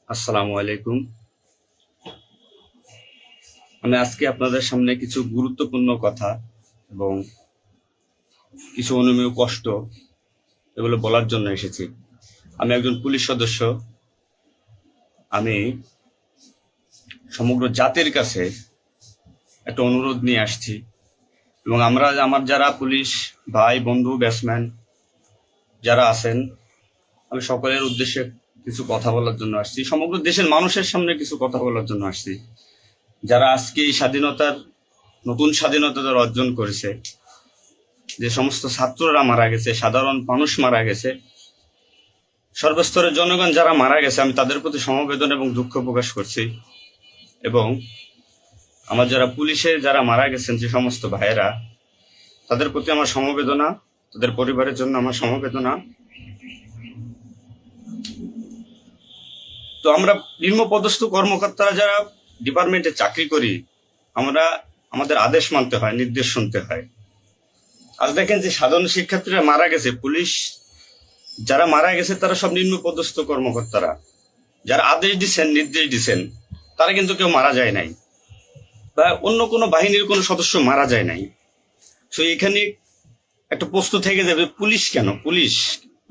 আসসালামু আলাইকুম। আমি আজকে আপনাদের সামনে কিছু গুরুত্বপূর্ণ কথা এবং কিছু অনুমেয় কষ্ট এগুলো বলার জন্য এসেছি। আমি একজন পুলিশ সদস্য। আমি সমগ্র জাতির কাছে একটা অনুরোধ নিয়ে আসছি এবং আমার যারা পুলিশ ভাই বন্ধু ব্যাটসম্যান যারা আছেন, আমি সকলের উদ্দেশ্যে কিছু কথা বলার জন্য আসছি। সমগ্র দেশের মানুষের সামনে কিছু কথা বলার জন্য আসছি। যারা আজকে এই নতুন স্বাধীনতা যারা অর্জন করেছে, যে সমস্ত ছাত্ররা মারা গেছে, সাধারণ মানুষ মারা গেছে, সর্বস্তরের জনগণ যারা মারা গেছে, আমি তাদের প্রতি সমবেদনা এবং দুঃখ প্রকাশ করছি। এবং আমার যারা পুলিশে যারা মারা গেছেন যে সমস্ত ভাইয়েরা, তাদের প্রতি আমার সমবেদনা, তাদের পরিবারের জন্য আমার সমবেদনা। তো আমরা নিম্নপদস্থ কর্মকর্তারা যারা ডিপার্টমেন্টে চাকরি করি, আমরা আমাদের আদেশ মানতে হয়, নির্দেশ শুনতে হয়। আজ দেখেন যে সাধারণ শিক্ষার্থীরা মারা গেছে, পুলিশ যারা মারা গেছে তারা সব নিম্নপদস্থ কর্মকর্তারা, যারা আদেশ দিচ্ছেন নির্দেশ দিচ্ছেন, তারা কিন্তু কেউ মারা যায় নাই, বা অন্য কোনো বাহিনীর কোনো সদস্য মারা যায় নাই। তো এখানে একটা প্রশ্ন থেকে যাবে, পুলিশ কেন,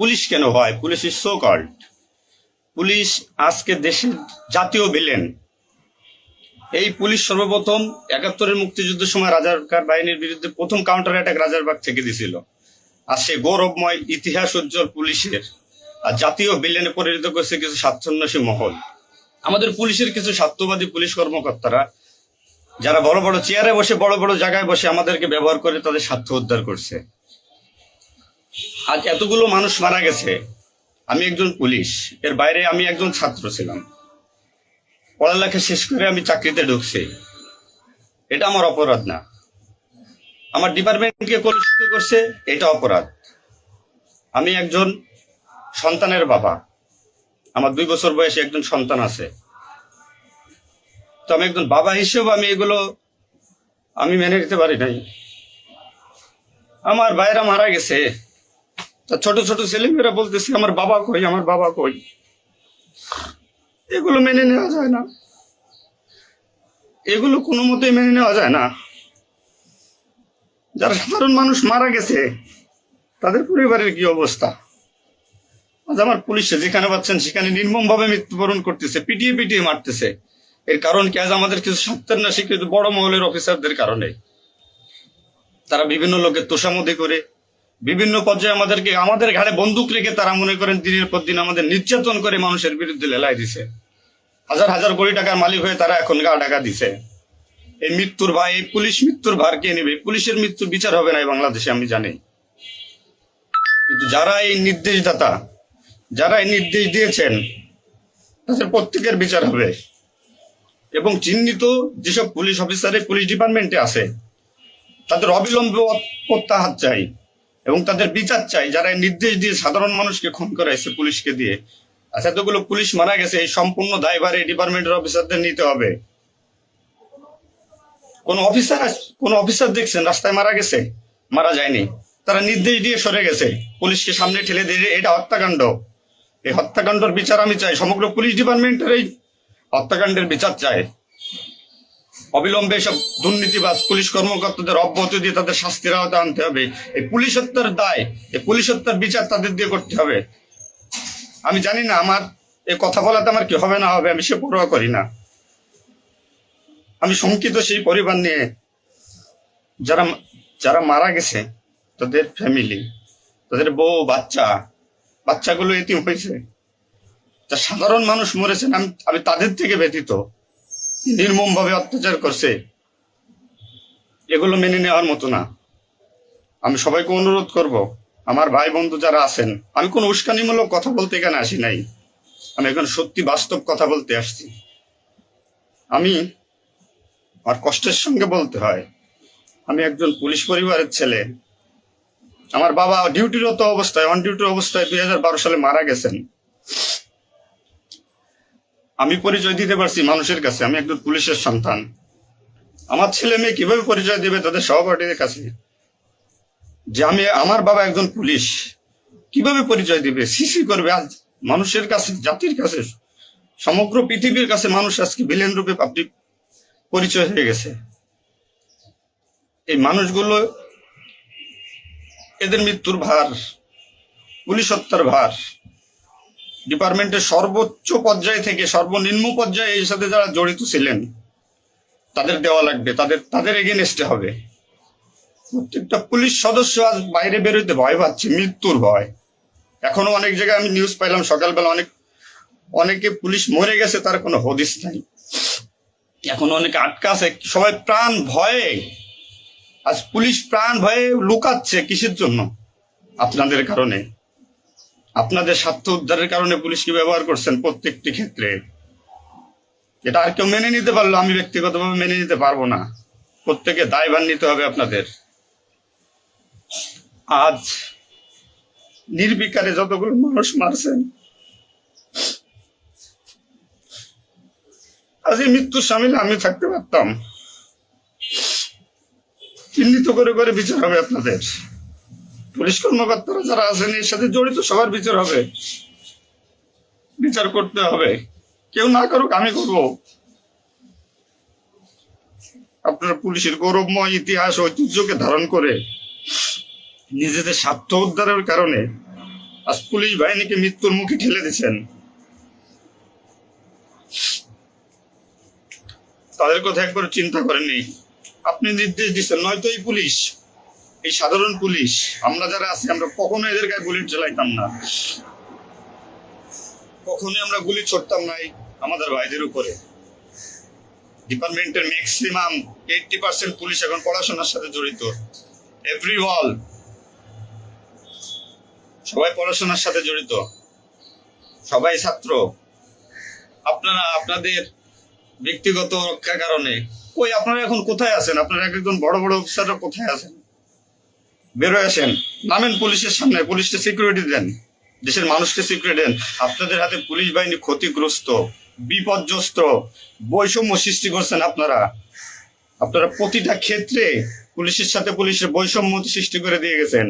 পুলিশ কেন হয়? Police is so called. Police আজকে দেশের জাতীয় ভিলেন। এই পুলিশ সর্বপ্রথম ৭১-এর মুক্তিযুদ্ধের সময় রাজাকার বাহিনীর বিরুদ্ধে প্রথম কাউন্টার অ্যাটাক রাজারবাগ থেকে দিছিল। আর সে গৌরবময় ইতিহাস উজ্জ্বল পুলিশের আর জাতীয় ভিলেনে পরিণত করছে কিছু স্বার্থান্বেষী মহল। আমাদের পুলিশের কিছু স্বার্থবাদী পুলিশ কর্মকর্তারা, যারা বড় বড় চেয়ারে বসে, বড় বড় জায়গায় বসে আমাদেরকে ব্যবহার করে তাদের স্বার্থ উদ্ধার করছে। আজ এতগুলো মানুষ মারা গেছে। আমি একজন পুলিশ, এর বাইরে আমি একজন ছাত্র ছিলাম। পড়ালেখা শেষ করে আমি চাকরিতে ঢুকছি। এটা আমার অপরাধ না। আমার ডিপার্টমেন্টকে কলুষিত করছে, এটা অপরাধ। আমি একজন সন্তানের বাবা, আমার 2 বছর বয়সে একজন সন্তান আছে। তো আমি একজন বাবা হিসেবে এগুলো আমি মেনে নিতে পারি নাই। আমার ভাইয়েরা মারা গেছে, তা ছোট ছোট ছেলেমেয়েরা বলতেছে আমার বাবা কই, আমার বাবা কই। এগুলো মেনে নেওয়া যায় না, এগুলো কোনো মতেই মেনে নেওয়া যায় না। যারা সাধারণ মানুষ মারা গেছে তাদের পরিবারের কি অবস্থা? আজ আমার পুলিশে যেখানে পাচ্ছেন সেখানে নির্মম ভাবে মৃত্যুবরণ করতেছে, পিটিয়ে পিটিয়ে মারতেছে। এর কারণ কি? আজ আমাদের কিছু সত্তর না শিক্ষিত বড় মহলের অফিসারদের কারণে। তারা বিভিন্ন লোকের তোষামোদি করে বিভিন্ন পর্যায়ে আমাদের ঘাড়ে বন্দুক রেখে তারা মনে করেন দিনের পর দিন আমাদের নির্যাতন করে মানুষের বিরুদ্ধে লেলাই দিছে। হাজার হাজার কোটি টাকার মালিক হয়ে তারা এখন গা টাকা দিছে। এই মৃত্যুর ভাই, এই পুলিশ মৃত্যুর ভার কে নেবে? পুলিশের মৃত্যুর বিচার হবে না এই বাংলাদেশে, আমি জানি। কিন্তু যারা এই নির্দেশদাতা, যারা এই নির্দেশ দিয়েছেন, তাদের প্রত্যেকের বিচার হবে। এবং চিহ্নিত যেসব পুলিশ অফিসার পুলিশ ডিপার্টমেন্টে আছে, তাদের অবিলম্বে প্রত্যাহার চাই এবং তাদের বিচার চাই, যারা নির্দেশ দিয়ে সাধারণ মানুষকে খুন করাইছে পুলিশকে দিয়ে। আচ্ছা, এতগুলো পুলিশ মারা গেছে, এই সম্পূর্ণ দায়ভার এই ডিপার্টমেন্টের অফিসারদের নিতে হবে। কোন অফিসার দেখছেন রাস্তায় মারা গেছে? মারা যায়নি। তারা নির্দেশ দিয়ে সরে গেছে, পুলিশকে সামনে ঠেলে দিয়ে। এটা হত্যাকাণ্ড। এই হত্যাকাণ্ডের বিচার আমি চাই। সমগ্র পুলিশ ডিপার্টমেন্টের এই হত্যাকাণ্ডের বিচার চাই। অবিলম্বে সব দুর্নীতিবাজ পুলিশ কর্মকর্তাদের অব্যাহতি দিয়ে তাদের শাস্তির আওতায় আনতে হবে। এই পুলিশ হত্যার দায়, এই পুলিশ হত্যার বিচার তাদের দিয়ে করতে হবে। আমি জানি না আমার এই কথা বলাতে আমার কি হবে না হবে, আমি সে পরোয়া করি না। আমি শঙ্কিত সেই পরিবার নিয়ে, যারা যারা মারা গেছে, তাদের ফ্যামিলি, তাদের বউ বাচ্চাগুলো এতিম হয়েছে। তা সাধারণ মানুষ মরেছেন, আমি তাদের থেকে ব্যতীত। নির্মম ভাবে অত্যাচার করছে, এগুলো মেনে নেওয়ার মতো না। আমি সবাইকে অনুরোধ করব, আমার ভাই বন্ধু যারা আছেন, আমি কোনো উস্কানিমূলক কথা বলতে এখানে আসি নাই। আমি এখন সত্যি বাস্তব কথা বলতে আসছি। আমি আমার কষ্টের সঙ্গে বলতে হয়, আমি একজন পুলিশ পরিবারের ছেলে। আমার বাবা অন ডিউটির অবস্থায় 2012 সালে মারা গেছেন। আমি পরিচয় দিতে পারছি মানুষের কাছে, আমি একজন পুলিশের সন্তান। আমার ছেলে মেয়ে কিভাবে পরিচয় দিবে তাদের সহপাঠীদের কাছে যে আমার বাবা একজন পুলিশ? কিভাবে পরিচয় দিবে? সিসি করবে আজ মানুষের কাছে, জাতির কাছে, সমগ্র পৃথিবীর কাছে মানুষ আজকে ভিলেন রূপে আপনি পরিচয় হয়ে গেছে। এই মানুষগুলো, এদের মৃত্যুর ভার, পুলিশ হত্যার ভার ডিপার্টমেন্টের সর্বোচ্চ পর্যায় থেকে সর্বনিম্ন পর্যায়ে এর সাথে যারা জড়িত ছিলেন তাদের দেওয়া লাগবে, তাদের এগেনস্টে হবে। প্রত্যেকটা পুলিশ সদস্য আজ বাইরে বেরোতে ভয় পাচ্ছে, মৃত্যুর ভয়। এখনো অনেক জায়গায় আমি নিউজ পাইলাম সকালবেলা, অনেকে পুলিশ মরে গেছে, তার কোনো হদিস নাই। এখন অনেকে আটকা আছে, সবাই প্রাণ ভয়ে, আজ পুলিশ প্রাণ ভয়ে লুকাচ্ছে। কিসের জন্য? আপনাদের কারণে, আপনাদের স্বার্থ উদ্ধারের কারণে পুলিশকে ব্যবহার করছেন প্রত্যেকটি ক্ষেত্রে। এটা আর কেউ মেনে নিতে পারলো, আমি ব্যক্তিগতভাবে মেনে নিতে পারবো না। প্রত্যেকে দায়ভার নিতে হবে আপনাদের। আজ নির্বিকারে যতগুলো মানুষ মারছেন, আজ এই মৃত্যুর সামিলে আমি থাকতে পারতাম। চিহ্নিত করে করে বিচার হবে আপনাদের। পুলিশ কর্মকর্তারা যারা আছেন এর সাথে জড়িত সবার বিচার হবে, বিচার করতে হবে। কেউ না করুক, আমি করব। আপনারা পুলিশের গৌরবময় ইতিহাস ঐতিহ্যকে ধারণ করে নিজেদের স্বার্থ উদ্ধারের কারণে আজ পুলিশ বাহিনীকে মৃত্যুর মুখে ঠেলে দিচ্ছেন। তাদের কথা একবার চিন্তা করেননি। আপনি নির্দেশ দিচ্ছেন, নয়তো এই পুলিশ, এই সাধারণ পুলিশ, আমরা যারা আছি, আমরা কখনো এদের গায়ে গুলি চালাইতাম না, কখনোই আমরা গুলি ছড়তাম না আমাদের ভাইদের উপরে। ডিপার্টমেন্টের ম্যাক্সিমাম 80% পুলিশ এখন পড়াশোনার সাথে জড়িত। এভরি ওয়াল, সবাই পড়াশোনার সাথে জড়িত, সবাই ছাত্র। আপনারা আপনাদের ব্যক্তিগত রক্ষার কারণে কই, আপনারা এখন কোথায় আছেন? আপনারা একজন বড় বড় অফিসাররা কোথায় আছেন? বেরোয় আসেন, নামেন পুলিশের সামনে, পুলিশকে সিকিউরিটি দেন, দেশের মানুষকে সিকিউরিটি দেন। আপনাদের হাতে পুলিশ বাহিনী ক্ষতিগ্রস্ত, বিপর্যস্ত, বৈষম্য সৃষ্টি করছেন আপনারা। আপনারা প্রতিটা ক্ষেত্রে পুলিশের সাথে পুলিশের বৈষম্য সৃষ্টি করে দিয়ে গেছেন।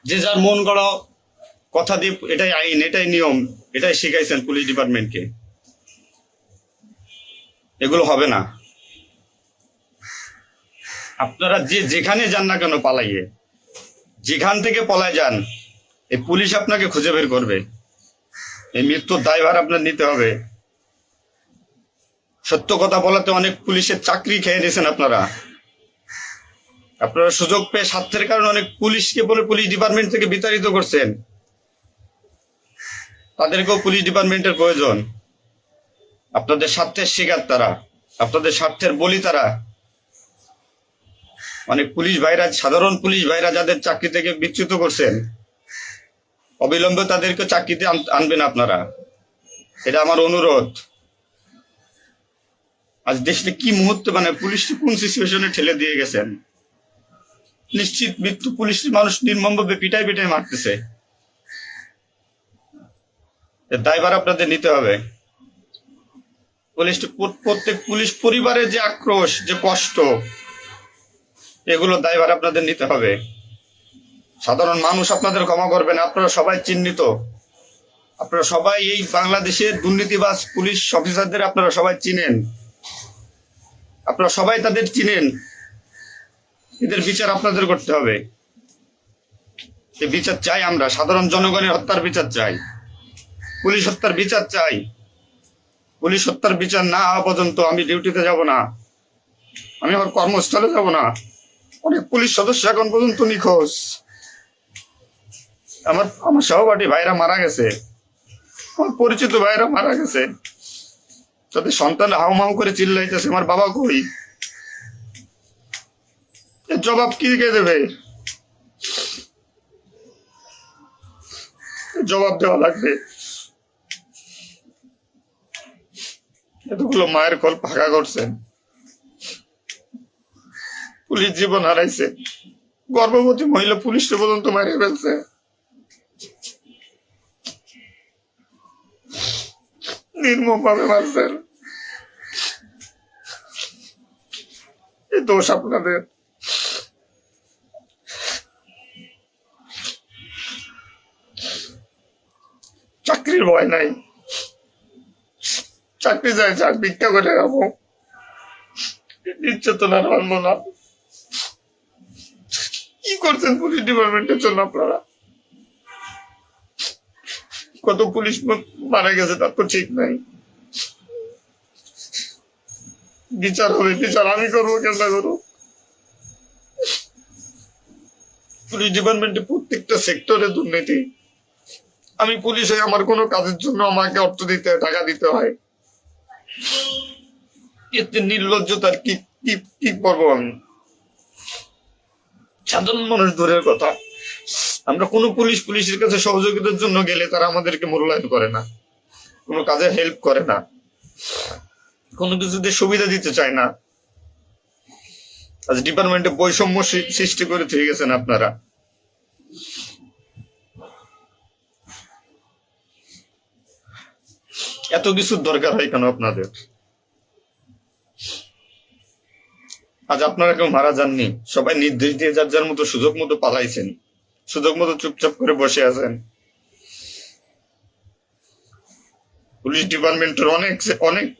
যে যার মন গড়া কথা দিয়ে, এটাই আইন, এটাই নিয়ম, এটাই শিখাইছেন পুলিশ ডিপার্টমেন্টকে। এগুলো হবে না। আপনারা যে যেখানে যান না কেন পালাইয়ে, যেখান থেকে পলায় যান, এই পুলিশ আপনাকে খুঁজে বের করবে। এই মৃত্যুর দায়ভার আপনার নিতে হবে। সত্য কথা বলাতে অনেক পুলিশের চাকরি খেয়ে নিয়েছেন আপনারা। আপনারা সুযোগ পেয়ে স্বার্থের কারণে অনেক পুলিশকে বলে পুলিশ ডিপার্টমেন্ট থেকে বিতাড়িত করছেন। তাদেরকেও পুলিশ ডিপার্টমেন্টের প্রয়োজন। আপনাদের স্বার্থের শিকার তারা, আপনাদের স্বার্থের বলি তারা। অনেক পুলিশ ভাইরা, সাধারণ পুলিশ ভাইরা যাদের চাকরি থেকে বিচ্যুত করছেন, অবিলম্বে তাদেরকে চাকরিতে আনবেন আপনারা, এটা আমার অনুরোধ। আজ দেশে কি মুহূর্তে, মানে পুলিশকে কোন সিচুয়েশনে ঠেলে দিয়ে গেছেন। নিশ্চিত মৃত্যু, পুলিশ মানুষ নির্মমভাবে পিটাই পিটাই মারতেছে। এর দায়ভার আপনাদের নিতে হবে। প্রত্যেক পুলিশ পরিবারের যে আক্রোশ, যে কষ্ট, এগুলো দায়ভার আপনাদের নিতে হবে। সাধারণ মানুষ আপনাদের ক্ষমা করবেন। আপনারা সবাই চিহ্নিত, আপনারা সবাই এই বাংলাদেশের দুর্নীতিবাজ পুলিশ অফিসারদের আপনারা সবাই চিনেন, আপনারা সবাই তাদের চিনেন। এদের বিচার আপনাদের করতে হবে। এই বিচার চাই আমরা, সাধারণ জনগণের হত্যার বিচার চাই, পুলিশ হত্যার বিচার চাই। পুলিশ হত্যার বিচার না হওয়া পর্যন্ত আমি ডিউটিতে যাব না, আমি আমার কর্মস্থলে যাব না। অনেক পুলিশ সদস্য এখন পর্যন্ত নিখোঁজ। আমার সহপাঠী ভাইরা মারা গেছে, আমার পরিচিত ভাইরা মারা গেছে। তাদের সন্তান হাউমাউ করে চিল্লাইতেছে, আমার বাবা কই? এর জবাব কি কে দেবে? জবাব দেওয়া লাগবে। এতগুলো মায়ের কোল ফাঁকা করছেন, পুলিশ জীবন হারাইছে, গর্ভবতী মহিলা পুলিশকে পর্যন্ত মারিয়ে ফেলছে। নির্মম ভাবে মারছেন। এই দোষ আপনাদের। চাকরির ভয় নাই, চাকরি চাই, ভিক্ষা করে খাবো, নির্যাতন আর মানবো না। কি করছেন পুলিশ ডিপার্টমেন্টের জন্য আপনারা? কত পুলিশ মারা গেছে তার তো ঠিক নাই। বিচার হবে, বিচার আমি করবো, কেন করবো? পুলিশ ডিপার্টমেন্টে প্রত্যেকটা সেক্টরে দুর্নীতি। আমি পুলিশ হয়ে আমার কোনো কাজের জন্য আমাকে অর্থ দিতে হয়, টাকা দিতে হয়। এতে নির্লজ্জতার কি কি কি করবো আমি? সাধারণ মানুষ দূরের কথা, আমরা কোনো পুলিশের কাছে সহযোগিতার জন্য গেলে তারা আমাদেরকে মূল্যায়ন করে না, কোনো কাজে হেল্প করে না, কোনো কিছুতে সুবিধা দিতে চায় না। আজ ডিপার্টমেন্টে বৈষম্য সৃষ্টি করে থেকে গেছেন আপনারা। এত কিছুর দরকার হয় কেন আপনাদের? আজ আপনারা কেউ মারা যাননি, সবাই নির্দেশ দিয়ে যার যার মতো সুযোগ মতো পালাইছেন, সুযোগ মতো চুপচাপ করে বসে আছেন। পুলিশ ডিপার্টমেন্টের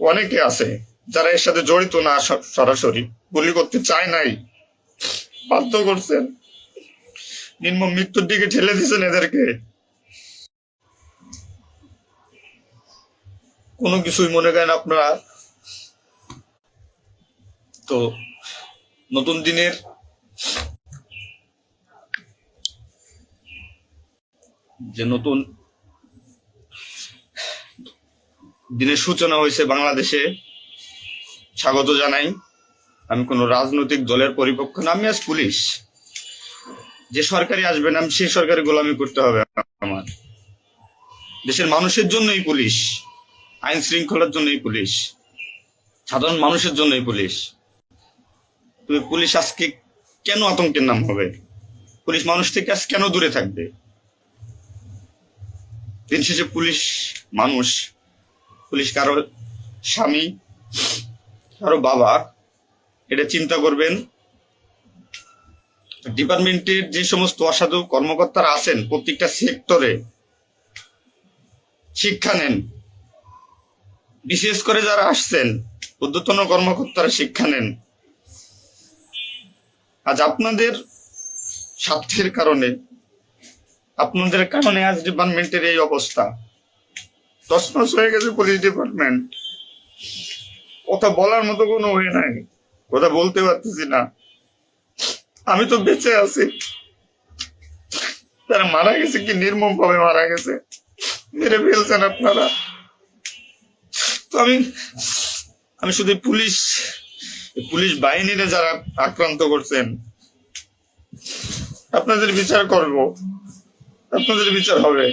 অনেকে আছে যারা এর সাথে জড়িত না, সরাসরি গুলি করতে চায় নাই, বাধ্য করছেন, নির্মম মৃত্যুর দিকে ঠেলে দিয়েছেন এদেরকে। কোনো কিছুই মনে করেন আপনারা। তো নতুন দিনের যে নতুন দিনের সূচনা হয়েছে বাংলাদেশে, স্বাগত জানাই। আমি কোন রাজনৈতিক দলের পরিপক্ষ না, আমি আজ পুলিশ। যে সরকারি আসবেন আমি সেই সরকারি গোলামি করতে হবে আমার। দেশের মানুষের জন্যই পুলিশ, আইন শৃঙ্খলার জন্যই পুলিশ, সাধারণ মানুষের জন্যই পুলিশ। তবে পুলিশ আজকে কেন আতঙ্কের নাম হবে? পুলিশ মানুষ থেকে আজ কেন দূরে থাকবে? দিন শেষে পুলিশ মানুষ, পুলিশ কারো স্বামী, কারো বাবা, এটা চিন্তা করবেন। ডিপার্টমেন্টের যে সমস্ত অসাধু কর্মকর্তারা আছেন প্রত্যেকটা সেক্টরে শিক্ষা নেন। বিশেষ করে যারা আসছেন ঊর্ধ্বতন কর্মকর্তারা শিক্ষা নেন। আজ আপনাদের স্বার্থের কারণে, আপনাদের কারণে আজ ডিপার্টমেন্টের এই অবস্থা। তছনছ হয়ে গেছে পুলিশ ডিপার্টমেন্ট। কথা বলার মতো কোনো ওয়ে নাই, কথা বলতে পারতেছি না। আমি তো বেঁচে আছি, তারা মারা গেছে, কি নির্মম ভাবে মারা গেছে, মেরে ফেলছেন আপনারা। তো আমি শুধু পুলিশ বাহিনীরে যারা আক্রান্ত করছেন আপনাদের বিচার করব, আপনাদের বিচার হবে।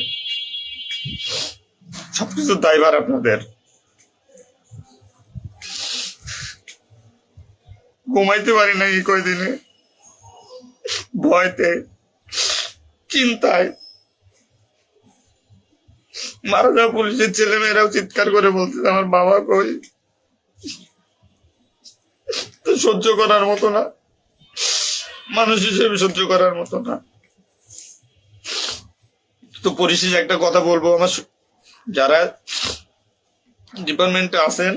সবকিছু দায়ভার আপনাদের। ঘুমাইতে পারি না এই কয়দিনে, ভয়তে, চিন্তায়। মারা যাওয়া পুলিশের ছেলেমেয়েরাও চিৎকার করে বলতেছে আমার বাবা কই। সহ্য করার মতো না, মানুষ হিসেবে সহ্য করার মতো না। তো পরিশেষে একটা কথা বলবো, আমার যারা ডিপার্টমেন্টে আছেন,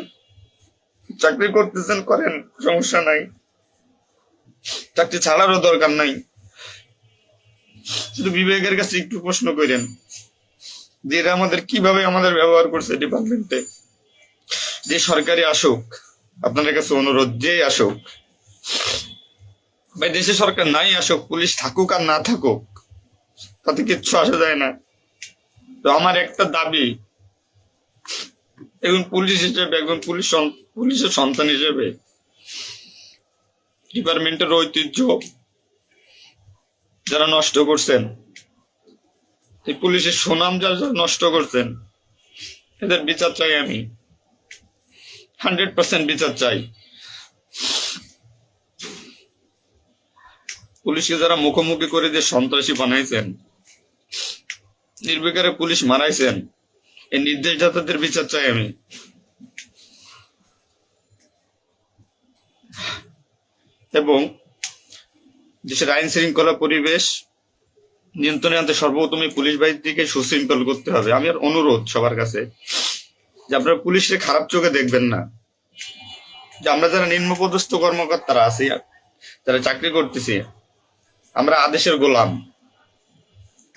চাকরি করতেছেন করেন, সমস্যা নাই, চাকরি ছাড়ারও দরকার নাই। শুধু বিবেকের কাছে একটু প্রশ্ন করেন যে এরা আমাদের কিভাবে আমাদের ব্যবহার করছে ডিপার্টমেন্টে। যে সরকারি আসুক, আপনাদের কাছে অনুরোধ, যে আসুক ভাই, দেশে সরকার নাই আসুক, পুলিশ থাকুক আর না থাকুক, তাতে কিচ্ছু আসা যায় না। তো আমার একটা দাবি, একজন পুলিশ হিসেবে, একজন পুলিশের সন্তান হিসেবে, ডিপার্টমেন্টের ঐতিহ্য যারা নষ্ট করছেন, এই পুলিশের সুনাম যারা নষ্ট করছেন, এদের বিচার চাই আমি, 100% বিচার চাই। পুলিশকে যারা মুখোমুখি করে যে সন্ত্রাসী বানাইছেন, নির্বিকারে পুলিশ মারাইছেন, এই নির্দেশদাতাদের বিচার চাই আমি। এবং দেশের আইন শৃঙ্খলা পরিবেশ নিয়ন্ত্রণে আনতে সর্বপ্রথমে পুলিশ বাহিনীকে সুশৃঙ্খল করতে হবে। আমি আর অনুরোধ সবার কাছে, যে আপনারা পুলিশে খারাপ চোখে দেখবেন না, যে আমরা যারা নিম্নপদস্থ কর্মকর্তারা আছি, যারা চাকরি করতেছি, আমরা আদেশের গোলাম।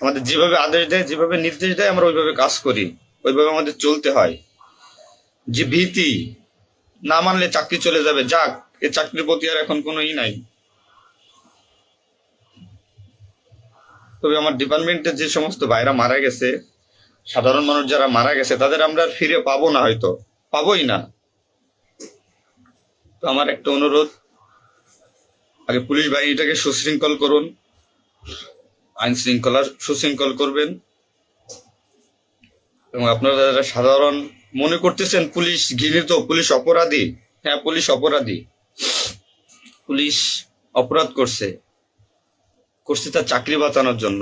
আমাদের যেভাবে আদেশ দেয়, যেভাবে নির্দেশ দেয়, আমরা ওইভাবে কাজ করি, ওইভাবে আমাদের চলতে হয়। যে ভীতি, না মানলে চাকরি চলে যাবে, যাক, এ চাকরির প্রতি আর এখন কোনো নাই। তবে আমার ডিপার্টমেন্টে যে সমস্ত ভাইরা মারা গেছে, সাধারণ মানুষ যারা মারা গেছে, তাদের আমরা আর ফিরে পাবো না, হয়তো পাবোই না। তো আমার একটা অনুরোধ, আগে পুলিশ বাহিনীটাকে সুশৃঙ্খল করুন, আইন শৃঙ্খলা সুশৃঙ্খল করবেন। এবং আপনারা যারা সাধারণ মনে করতেছেন পুলিশ ঘৃণিত, পুলিশ অপরাধী, হ্যাঁ পুলিশ অপরাধী, পুলিশ অপরাধ করছে তার চাকরি বাঁচানোর জন্য,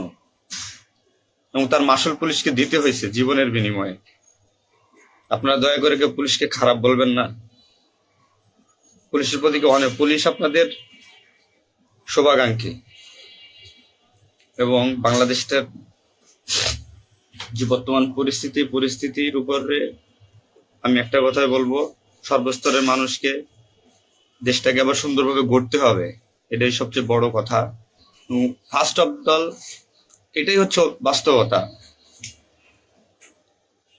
এবং তার মাসুল পুলিশকে দিতে হয়েছে জীবনের বিনিময়ে। আপনারা দয়া করে কেউ পুলিশকে খারাপ বলবেন না। পুলিশের প্রতি অনেক, পুলিশ আপনাদের শুভাকাঙ্ক্ষী। এবং বাংলাদেশটার যে বর্তমান পরিস্থিতির উপরে আমি একটা কথাই বলবো, সর্বস্তরের মানুষকে দেশটাকে আবার সুন্দরভাবে গড়তে হবে, এটাই সবচেয়ে বড় কথা। ফার্স্ট অফ অল এটাই হচ্ছে বাস্তবতা।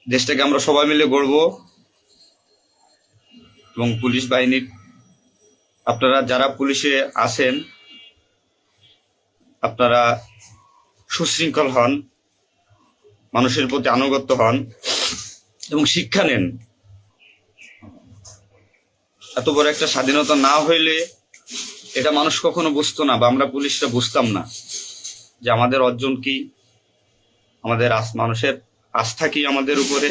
দেশটাকে আমরা সবাই মিলে গড়বো। এবং পুলিশ বাহিনীর, আপনারা যারা পুলিশে আছেন, আপনারা সুশৃঙ্খল হন, মানুষের প্রতি আনুগত্য হন এবং শিক্ষা নেন। এত বড় একটা স্বাধীনতা না হইলে এটা মানুষ কখনো বুঝতো না, বা আমরা পুলিশরা বুঝতাম না যে আমাদের অর্জন কি, আমাদের মানুষের আস্থা কি আমাদের উপরে,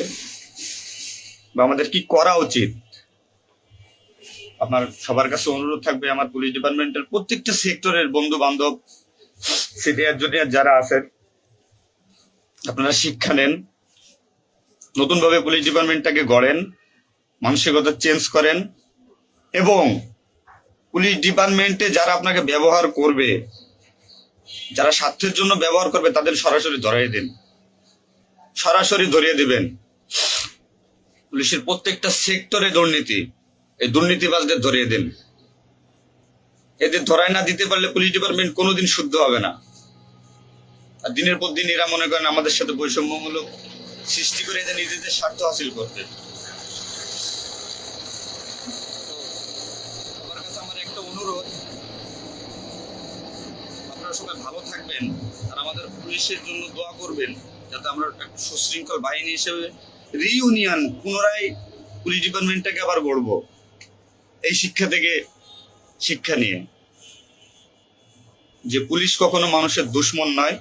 বা আমাদের কি করা উচিত। আপনার সবার কাছে অনুরোধ থাকবে, আমার পুলিশ ডিপার্টমেন্টের প্রত্যেকটা সেক্টরের বন্ধু বান্ধব, সিনিয়র জুনিয়র যারা আছেন, আপনারা শিক্ষা নেন, নতুন ভাবে পুলিশ ডিপার্টমেন্টটাকে গড়েন, মানসিকতা চেঞ্জ করেন। এবং পুলিশ ডিপার্টমেন্টে যারা আপনাকে ব্যবহার করবে, যারা স্বার্থের জন্য ব্যবহার করবে, তাদের সরাসরি ধরিয়ে দিন, সরাসরি ধরিয়ে দিবেন। পুলিশের প্রত্যেকটা সেক্টরে দুর্নীতি, এই দুর্নীতিবাজদের ধরিয়ে দিন। এদের ধরায় না দিতে পারলে পুলিশ ডিপার্টমেন্ট কোনোদিন শুদ্ধ হবে না। আর দিনের পর দিন এরা মনে করেন আমাদের সাথে বৈষম্যমূলক সৃষ্টি করে এদের নিজেদের স্বার্থ হাসিল করবে। সবার কাছে আমার একটা অনুরোধ, আপনারা সবাই ভালো থাকবেন আর আমাদের পুলিশের জন্য দোয়া করবেন, যাতে আমরা একটা সুশৃঙ্খল বাহিনী হিসেবে রিইউনিয়ন, পুনরায় পুলিশ ডিপার্টমেন্টটাকে আবার গড়বো, এই শিক্ষা থেকে শিক্ষা নিয়ে, যে পুলিশ কখনো মানুষের দুশ্মন নয়,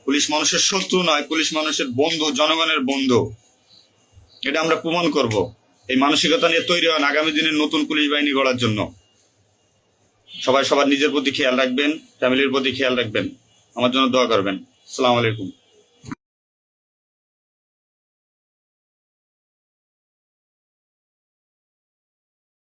পুলিশ মানুষের শত্রু নয়, পুলিশ মানুষের বন্ধু, জনগণের বন্ধু। এটা আমরা প্রমাণ করব। এই মানসিকতা নিয়ে তৈরি হন আগামী দিনের নতুন পুলিশ বাহিনী গড়ার জন্য। সবাই সবার নিজের প্রতি খেয়াল রাখবেন, ফ্যামিলির প্রতি খেয়াল রাখবেন, আমার জন্য দোয়া করবেন। আসসালামু আলাইকুম।